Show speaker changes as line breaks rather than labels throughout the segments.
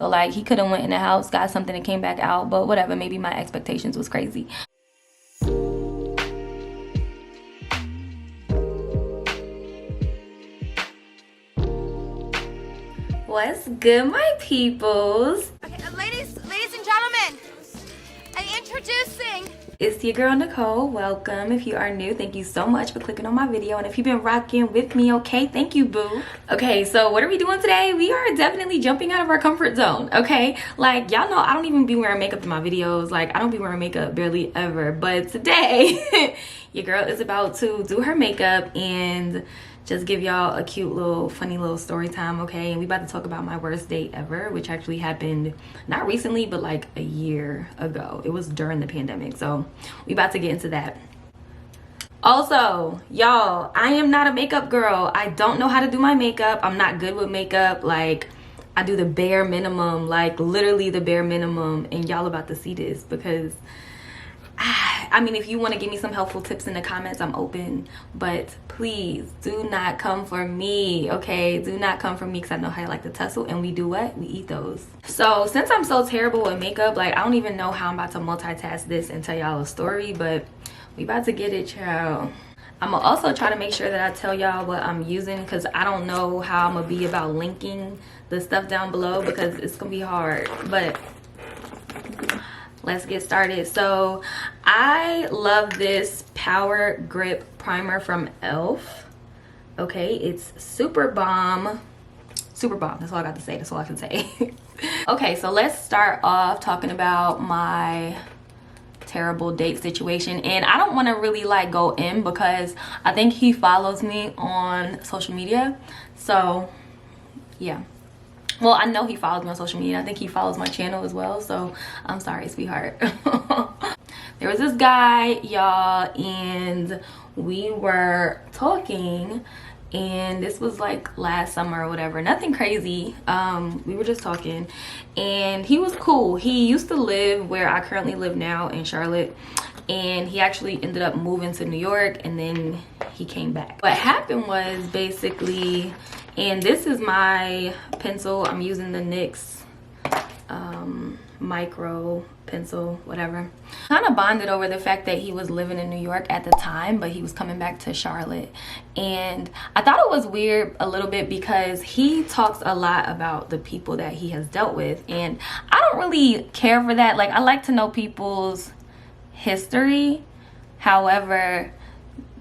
So like he could have went in the house, got something and came back out, but whatever, maybe my expectations was crazy. What's good, my peoples?
Okay, ladies and gentlemen, introducing.
It's your girl Nicole. Welcome. If you are new, thank you so much for clicking on my video, and if you've been rocking with me, okay, thank you, boo. Okay, so what are we doing today? We are definitely jumping out of our comfort zone. Okay, like y'all know I don't even be wearing makeup in my videos. Like I don't be wearing makeup barely ever, but today your girl is about to do her makeup and just give y'all a cute little funny little story time. Okay, and we about to talk about my worst date ever, which actually happened not recently but like a year ago. It was during the pandemic, so we about to get into that. Also, y'all, I am not a makeup girl. I don't know how to do my makeup. I'm not good with makeup. Like I do the bare minimum, like literally the bare minimum, and y'all about to see this because I mean, if you want to give me some helpful tips in the comments, I'm open, but please do not come for me, okay? Do not come for me because I know how I like to tussle, and we do what? We eat those. So since I'm so terrible with makeup, like I don't even know how I'm about to multitask this and tell y'all a story, but we about to get it, child. I'm gonna also try to make sure that I tell y'all what I'm using because I don't know how I'm gonna be about linking the stuff down below because it's gonna be hard, but let's get started. So I love this Power Grip Primer from e.l.f. Okay, it's super bomb. Super bomb, that's all I got to say. That's all I can say. Okay, so let's start off talking about my terrible date situation, and I don't want to really like go in because I think he follows me on social media, so yeah. Well, I know he follows me on social media. I think he follows my channel as well, so I'm sorry, sweetheart. There was this guy, y'all, and we were talking, and this was like last summer or whatever. Nothing crazy. We were just talking, and he was cool. He used to live where I currently live now in Charlotte, and he actually ended up moving to New York, and then he came back. What happened was basically, and this is my pencil. I'm using the NYX micro pencil, whatever. Kind of bonded over the fact that he was living in New York at the time, but he was coming back to Charlotte. And I thought it was weird a little bit because he talks a lot about the people that he has dealt with, and I don't really care for that. Like I like to know people's history, however,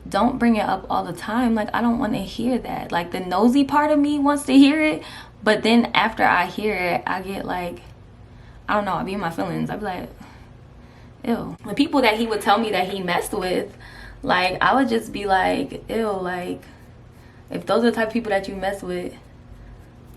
don't bring it up all the time. Like I don't want to hear that. Like the nosy part of me wants to hear it, but then after I hear it, I get like, I don't know, I be in my feelings. I be like, ew. The people that he would tell me that he messed with, like I would just be like, ew. Like if those are the type of people that you mess with,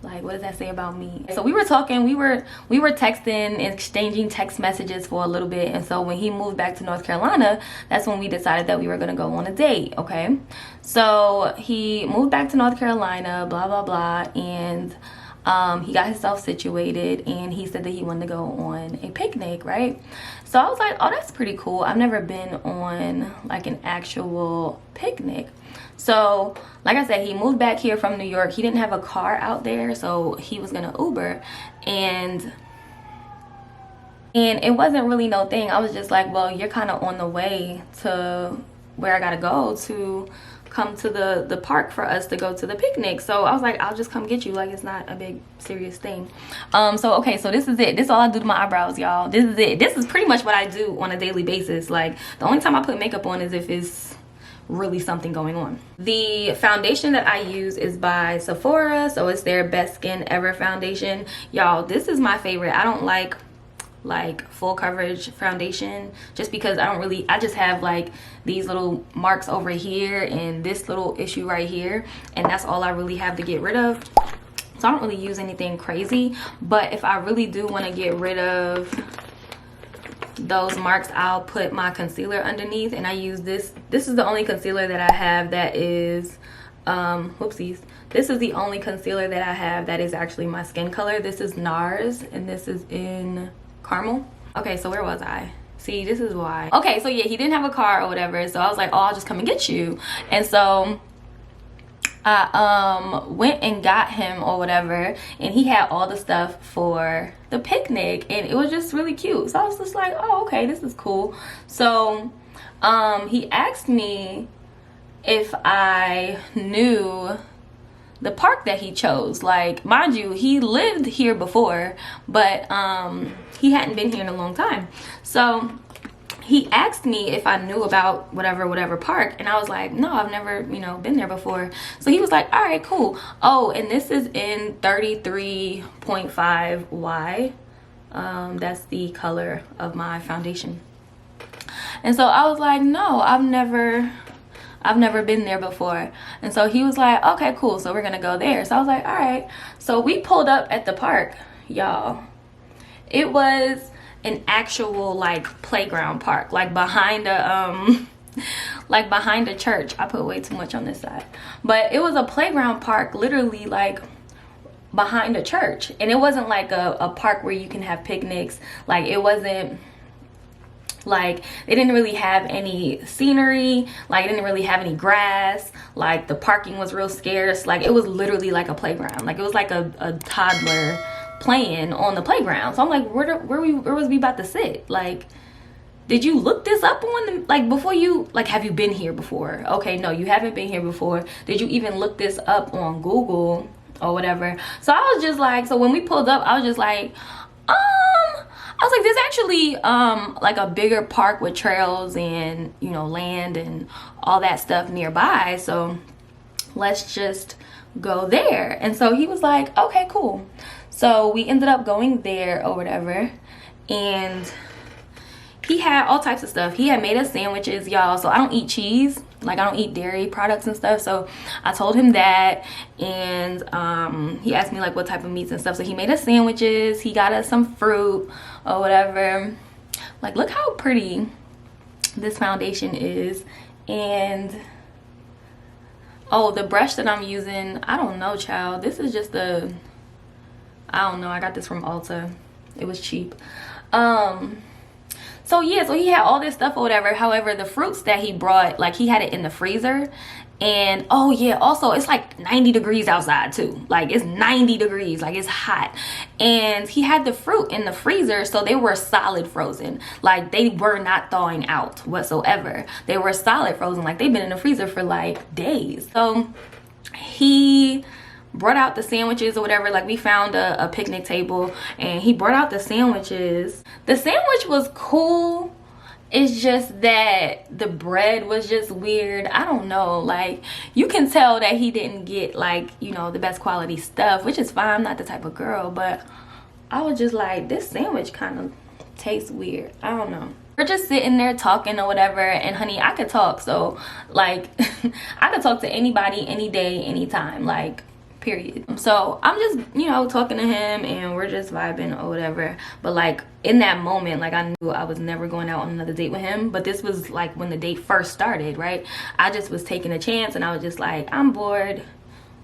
like what does that say about me? So we were talking, we were texting, exchanging text messages for a little bit, and so when he moved back to North Carolina, that's when we decided that we were gonna go on a date. Okay, so he moved back to North Carolina, blah blah blah, and he got himself situated, and he said that he wanted to go on a picnic, right? So I was like, oh, that's pretty cool. I've never been on like an actual picnic. So like I said, he moved back here from New York. He didn't have a car out there, so he was gonna Uber, and it wasn't really no thing. I was just like, well, you're kind of on the way to where I gotta go to come to the park for us to go to the picnic. So I was like, I'll just come get you. Like it's not a big serious thing. So okay, so this is it. This is all I do to my eyebrows, y'all. This is it. This is pretty much what I do on a daily basis. Like the only time I put makeup on is if it's really something going on. The foundation that I use is by Sephora, so it's their Best Skin Ever foundation. Y'all, this is my favorite. I don't like full coverage foundation just because I just have like these little marks over here and this little issue right here, and that's all I really have to get rid of. So I don't really use anything crazy, but if I really do want to get rid of those marks, I'll put my concealer underneath, and I use this is the only concealer that I have that is whoopsies, this is the only concealer that I have that is actually my skin color. This is NARS, and this is in caramel. Okay, so where was I? See, this is why. Okay, so yeah, he didn't have a car or whatever, so I was like, oh, I'll just come and get you. And so I went and got him or whatever, and he had all the stuff for the picnic, and it was just really cute. So I was just like, oh, okay, this is cool. So he asked me if I knew the park that he chose. Like, mind you, he lived here before, but he hadn't been here in a long time. So he asked me if I knew about whatever park, and I was like, no, I've never, you know, been there before. So he was like, all right, cool. Oh, and this is in 33.5Y. That's the color of my foundation. And so I was like, no, I've never been there before. And so he was like, okay, cool, so we're gonna go there. So I was like, all right. So we pulled up at the park, y'all. It was an actual like playground park, like behind a behind a church. I put way too much on this side, but it was a playground park, literally like behind a church. And it wasn't like a park where you can have picnics. Like, it wasn't like, they didn't really have any scenery, like it didn't really have any grass, like the parking was real scarce. Like, it was literally like a playground. Like, it was like a toddler playing on the playground. So I'm like, where was we about to sit? Like, did you look this up on the, like, before you, like, have you been here before? Okay, no, you haven't been here before. Did you even look this up on Google or whatever? So I was just like, so when we pulled up, I was just like, I was like, there's actually like a bigger park with trails and, you know, land and all that stuff nearby, so let's just go there. And so he was like, okay, cool. So we ended up going there or whatever, and he had all types of stuff. He had made us sandwiches, y'all. So I don't eat cheese, like I don't eat dairy products and stuff. So I told him that, and he asked me like what type of meats and stuff. So he made us sandwiches. He got us some fruit or whatever. Like, look how pretty this foundation is. And oh, the brush that I'm using, I don't know, child. This is just I don't know, I got this from Ulta. It was cheap. So yeah, so he had all this stuff or whatever. However, the fruits that he brought, like, he had it in the freezer. And oh yeah, also it's like 90 degrees outside too. Like, it's 90 degrees, like it's hot. And he had the fruit in the freezer, so they were solid frozen. Like, they were not thawing out whatsoever. They were solid frozen, like they've been in the freezer for like days. So he brought out the sandwiches or whatever. Like, we found a picnic table and he brought out the sandwiches. The sandwich was cool. It's just that the bread was just weird. I don't know, like, you can tell that he didn't get, like, you know, the best quality stuff, which is fine. I'm not the type of girl, but I was just like, this sandwich kind of tastes weird. I don't know. We're just sitting there talking or whatever, and honey, I could talk. So like I could talk to anybody, any day, anytime, like, period. So I'm just, you know, talking to him and we're just vibing or whatever. But like, in that moment, like, I knew I was never going out on another date with him. But this was like when the date first started, right? I just was taking a chance, and I was just like, I'm bored,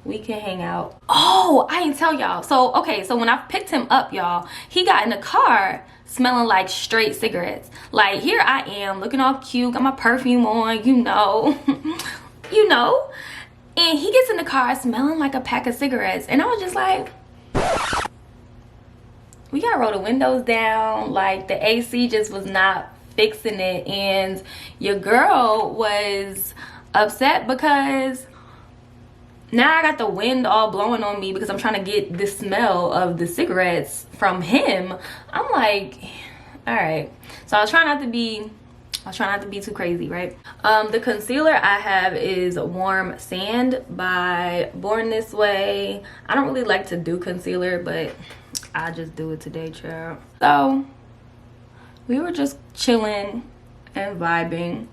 we can hang out. Oh, I didn't tell y'all. So okay, so when I picked him up, y'all, he got in the car smelling like straight cigarettes. Like, here I am looking all cute, got my perfume on, you know. You know. And he gets in the car smelling like a pack of cigarettes. And I was just like, we gotta roll the windows down. Like, the AC just was not fixing it. And your girl was upset because now I got the wind all blowing on me because I'm trying to get the smell of the cigarettes from him. I'm like, all right. So I was trying not to be too crazy, right? The concealer I have is Warm Sand by Born This Way. I don't really like to do concealer, but I just do it today, child. So we were just chilling and vibing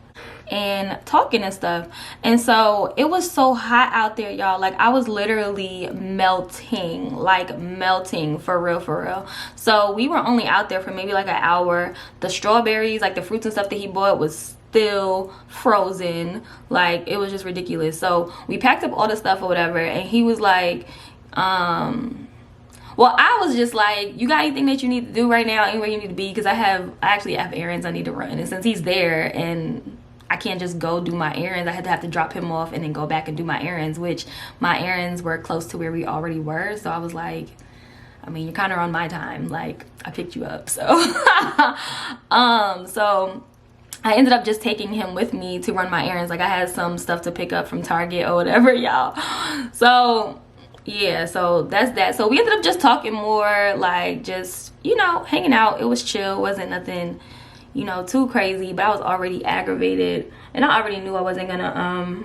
and talking and stuff. And so it was so hot out there, y'all. Like, I was literally melting, like melting for real. So we were only out there for maybe like an hour. The strawberries, like the fruits and stuff that he bought, was still frozen. Like, it was just ridiculous. So we packed up all the stuff or whatever, and he was like, well, I was just like, you got anything that you need to do right now, anywhere you need to be? Because I actually have errands I need to run. And since he's there and I can't just go do my errands. I had to have to drop him off and then go back and do my errands, which my errands were close to where we already were. So I was like, I mean, you're kind of on my time. Like, I picked you up. So, so I ended up just taking him with me to run my errands. Like, I had some stuff to pick up from Target or whatever, y'all. So, yeah, so that's that. So we ended up just talking more, like, just, you know, hanging out. It was chill. Wasn't nothing, you know, too crazy, but I was already aggravated, and I already knew I wasn't gonna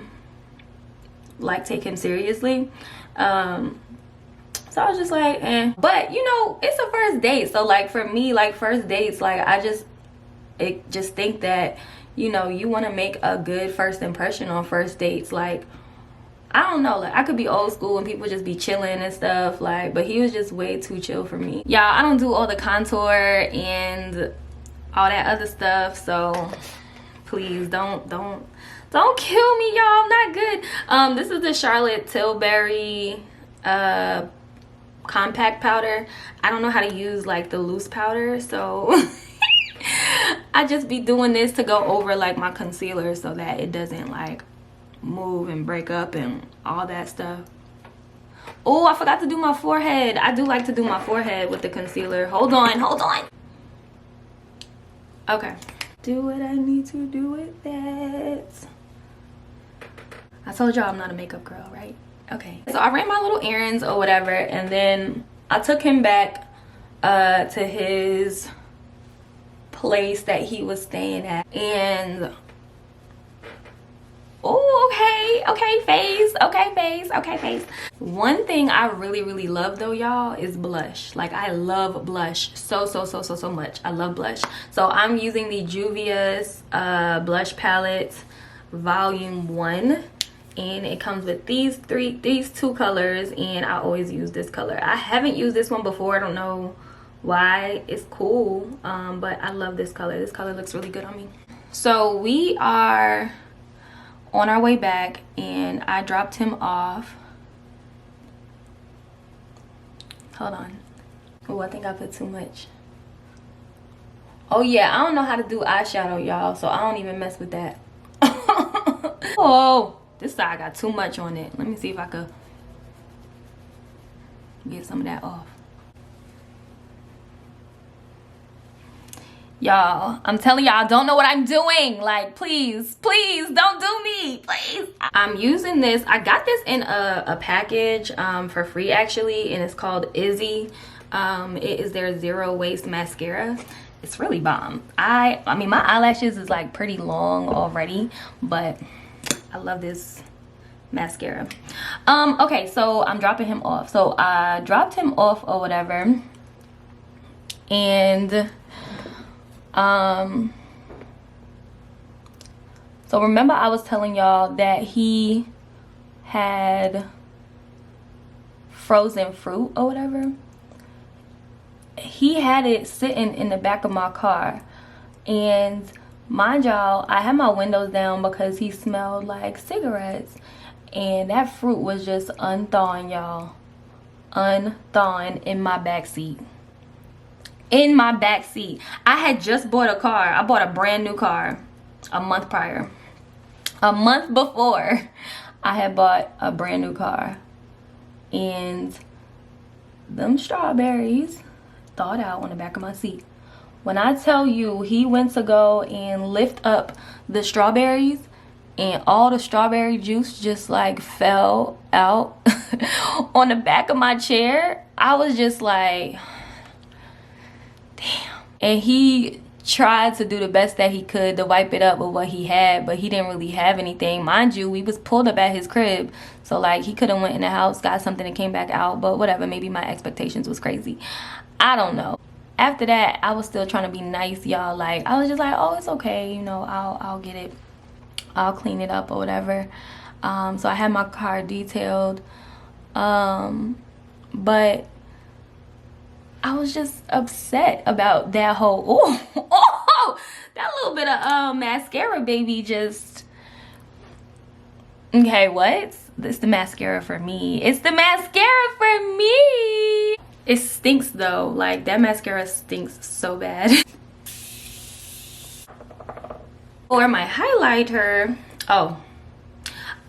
like take him seriously. So I was just like, eh. But you know, it's a first date, so like for me, like first dates, like I just think that, you know, you want to make a good first impression on first dates. Like, I don't know, like I could be old school and people just be chilling and stuff, like, but he was just way too chill for me. Y'all, I don't do all the contour and all that other stuff, so please don't kill me, y'all. I'm not good. This is the Charlotte Tilbury compact powder. I don't know how to use like the loose powder, so I just be doing this to go over like my concealer so that it doesn't like move and break up and all that stuff. Oh, I forgot to do my forehead. I do like to do my forehead with the concealer. Hold on. Okay, do what I need to do with that. I told y'all I'm not a makeup girl, right? Okay, so I ran my little errands or whatever, and then I took him back to his place that he was staying at. And oh, okay face. One thing I really love though, y'all, is blush. Like, I love blush so much. I love blush. So I'm using the Juvia's blush palette volume 1, and it comes with these two colors, and I always use this color. I haven't used this one before. I don't know why. It's cool, but I love this color. This color looks really good on me. So we are on our way back, and I dropped him off. Hold on. Oh, I think I put too much. Oh yeah, I don't know how to do eyeshadow, y'all, so I don't even mess with that. Oh, this side got too much on it. Let me see if I could get some of that off. Y'all, I'm telling y'all, I don't know what I'm doing. Like, please don't do me, please. I'm using this. I got this in a package for free actually, and it's called Izzy. It is their zero waste mascara. It's really bomb. I mean, my eyelashes is like pretty long already, but I love this mascara. Okay, so I'm dropping him off. So I dropped him off or whatever, and so remember I was telling y'all that he had frozen fruit or whatever. He had it sitting in the back of my car, and mind y'all, I had my windows down because he smelled like cigarettes, and that fruit was just unthawing, y'all. Unthawing in my back seat. In my back seat. I had just bought a car. I bought a brand new car a month prior. A month before, I had bought a brand new car, and them strawberries thawed out on the back of my seat. When I tell you, he went to go and lift up the strawberries, and all the strawberry juice just like fell out on the back of my chair. I was just like, damn. And he tried to do the best that he could to wipe it up with what he had, but he didn't really have anything. Mind you, we was pulled up at his crib, so like he could have went in the house, got something, and came back out, but whatever. Maybe my expectations was crazy. I don't know. After that, I was still trying to be nice, y'all. Like, I was just like, oh, it's okay, you know, I'll get it, I'll clean it up or whatever. So I had my car detailed, but I was just upset about that whole that little bit of mascara, baby, just okay. What? It's the mascara for me. It's the mascara for me. It stinks though. Like, that mascara stinks so bad. For my highlighter, oh,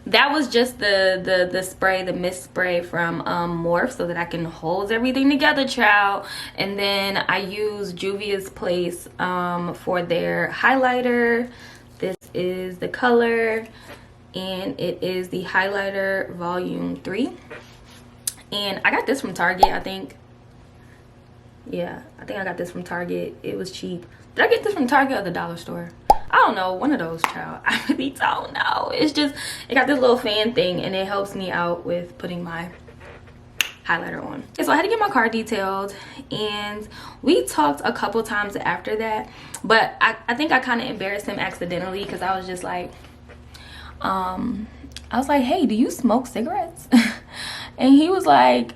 that was just the spray, the mist spray from Morphe, so that I can hold everything together, child. And then I use Juvia's Place for their highlighter. This is the color, and it is the highlighter volume 3. And I got this from Target, I think. Yeah, I think I got this from Target. It was cheap. Did I get this from Target or the dollar store? I don't know, one of those, child. I really don't know. It's just, it got this little fan thing, and it helps me out with putting my highlighter on. Okay, so I had to get my car detailed, and we talked a couple times after that, but I think I kind of embarrassed him accidentally, because I was just like, I was like, hey, do you smoke cigarettes? And he was like,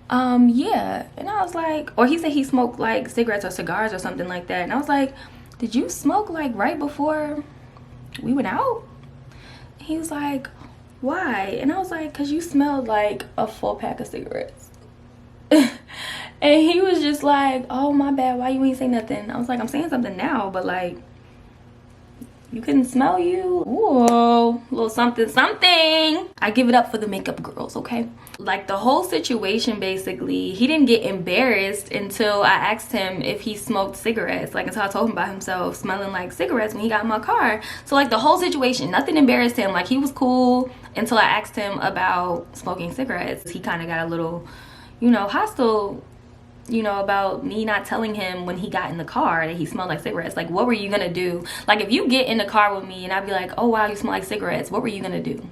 yeah. And I was like, or he said he smoked like cigarettes or cigars or something like that. And I was like, did you smoke like right before we went out? He was like, why? And I was like, because you smelled like a full pack of cigarettes. And he was just like, oh, my bad, why you ain't say nothing? I was like, I'm saying something now, but like, you couldn't smell you? Whoa, little something something. I give it up for the makeup girls, okay? Like, the whole situation, basically, he didn't get embarrassed until I asked him if he smoked cigarettes. Like, until I told him about himself smelling like cigarettes when he got in my car. So like, the whole situation, nothing embarrassed him. Like, he was cool until I asked him about smoking cigarettes. He kind of got a little, you know, hostile, you know, about me not telling him when he got in the car that he smelled like cigarettes. Like, what were you gonna do? Like, if you get in the car with me and I'd be like, oh wow, you smell like cigarettes, what were you gonna do?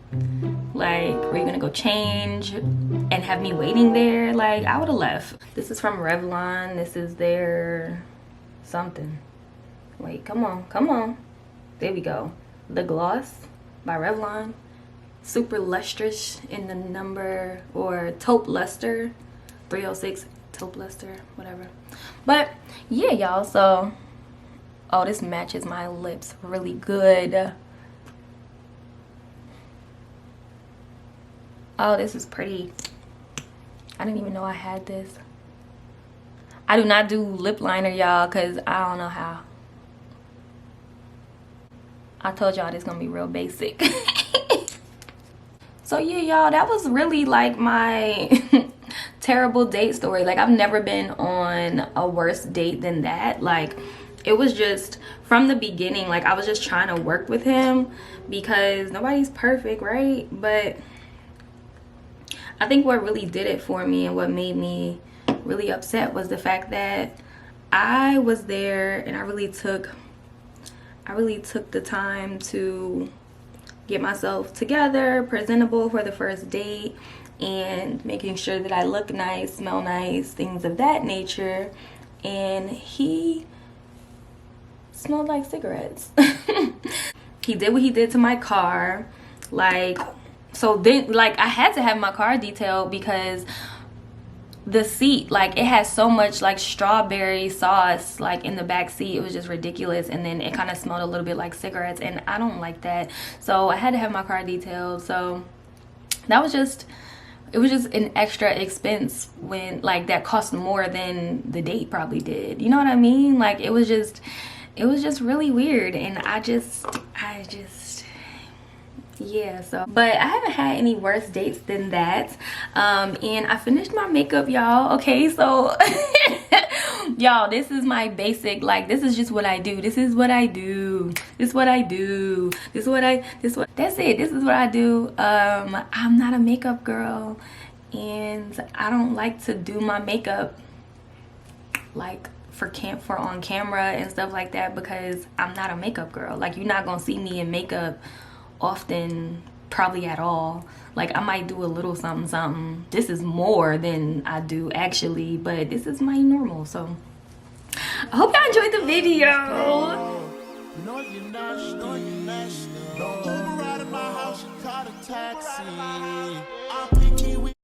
Like, were you gonna go change and have me waiting there? Like, I would have left. This is from Revlon. This is their something. Wait, come on. There we go. The Gloss by Revlon. Super lustrous in the number, or taupe luster, 306. Taupe luster, whatever. But yeah, y'all, so oh, this matches my lips really good. Oh, this is pretty. I didn't even know I had this. I do not do lip liner, y'all, because I don't know how. I told y'all this gonna be real basic. So yeah, y'all, that was really like my terrible date story. Like, I've never been on a worse date than that. Like, it was just from the beginning, like, I was just trying to work with him because nobody's perfect, right? But I think what really did it for me and what made me really upset was the fact that I was there and I really took the time to get myself together, presentable for the first date, and making sure that I look nice, smell nice, things of that nature. And he smelled like cigarettes. He did what he did to my car. Like, so then, like, I had to have my car detailed because the seat, like, it has so much like strawberry sauce like in the back seat. It was just ridiculous. And then it kind of smelled a little bit like cigarettes, and I don't like that. So I had to have my car detailed. So that was just, it was just an extra expense when, like, that cost more than the date probably did. You know what I mean? Like, it was just really weird. And I just yeah. So, but I haven't had any worse dates than that. And I finished my makeup, y'all. Okay, so y'all, this is my basic, like, this is just what I do. That's it. This is what I do. I'm not a makeup girl, and I don't like to do my makeup like for on camera and stuff like that, because I'm not a makeup girl. Like, you're not gonna see me in makeup often, probably at all. Like, I might do a little something. This is more than I do actually, but this is my normal. So I hope y'all enjoyed the video.